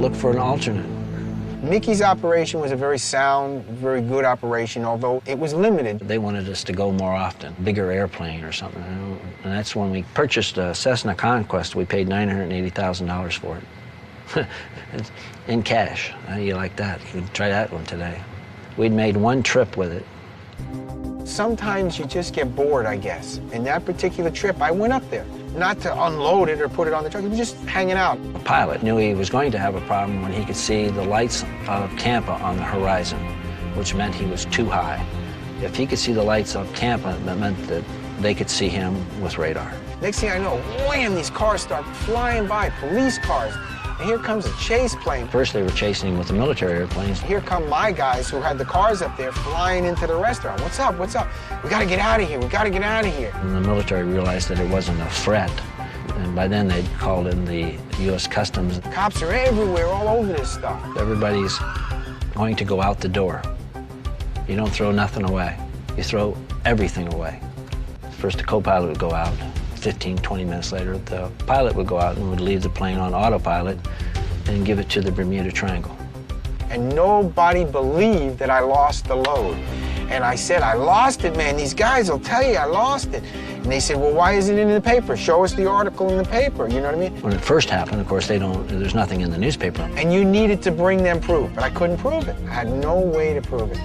Look for an alternate. Mickey's operation was a very sound, very good operation, although it was limited. They wanted us to go more often, bigger airplane or something. And that's when we purchased a Cessna Conquest. We paid $980,000 for it. In cash. How do you like that? You can try that one today. We'd made one trip with it. Sometimes you just get bored, I guess. In that particular trip, I went up there. Not to unload it or put it on the truck, it was just hanging out. The pilot knew he was going to have a problem when he could see the lights of Tampa on the horizon, which meant he was too high. If he could see the lights of Tampa, that meant that they could see him with radar. Next thing I know, wham, these cars start flying by, police cars. And here comes a chase plane. First, they were chasing him with the military airplanes. Here come my guys who had the cars up there flying into the restaurant. What's up? What's up? We got to get out of here. We got to get out of here. And the military realized that it wasn't a threat. And by then, they'd called in the U.S. Customs. Cops are everywhere, all over this stuff. Everybody's going to go out the door. You don't throw nothing away. You throw everything away. First, the co-pilot would go out. 15, 20 minutes later, the pilot would go out and would leave the plane on autopilot and give it to the Bermuda Triangle. And nobody believed that I lost the load. And I said, I lost it, man. These guys will tell you I lost it. And they said, well, why isn't it in the paper? Show us the article in the paper, you know what I mean? When it first happened, of course, there's nothing in the newspaper. And you needed to bring them proof, but I couldn't prove it. I had no way to prove it.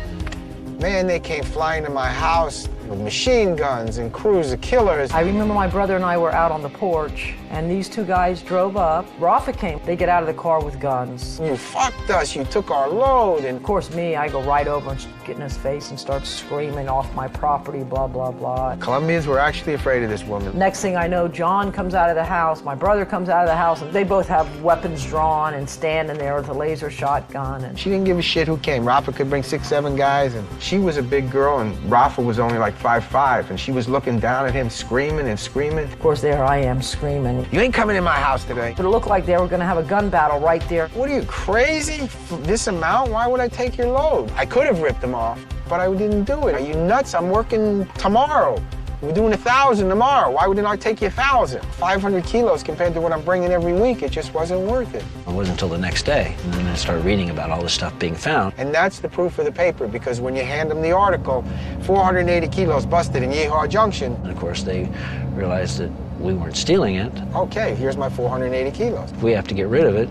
Man, they came flying to my house with machine guns and cruiser killers. I remember my brother and I were out on the porch, and these two guys drove up. Rafa came. They get out of the car with guns. You fucked us. You took our load. And of course, me, I go right over and get in his face and start screaming off my property, blah, blah, blah. Colombians were actually afraid of this woman. Next thing I know, John comes out of the house. My brother comes out of the house, and they both have weapons drawn and standing there with a laser shotgun. And she didn't give a shit who came. Rafa could bring 6, 7 guys, and she was a big girl, and Rafa was only like 5'5", and she was looking down at him, screaming and screaming. Of course, there I am screaming. You ain't coming in my house today. But it looked like they were going to have a gun battle right there. What are you, crazy? For this amount? Why would I take your load? I could have ripped them off, but I didn't do it. Are you nuts? I'm working tomorrow. We're doing 1,000 tomorrow. Why wouldn't I take you 1,000? 500 kilos compared to what I'm bringing every week. It just wasn't worth it. It wasn't until the next day, and then I started reading about all this stuff being found. And that's the proof of the paper, because when you hand them the article, 480 kilos busted in Yeehaw Junction. And of course, they realized that we weren't stealing it. Okay, here's my 480 kilos. If we have to get rid of it,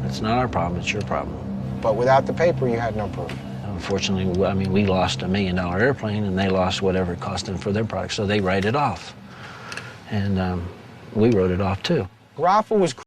it's not our problem, it's your problem. But without the paper, you had no proof. Unfortunately, I mean, we lost a $1 million airplane, and they lost whatever it cost them for their product, so they write it off. And we wrote it off, too. Rafa was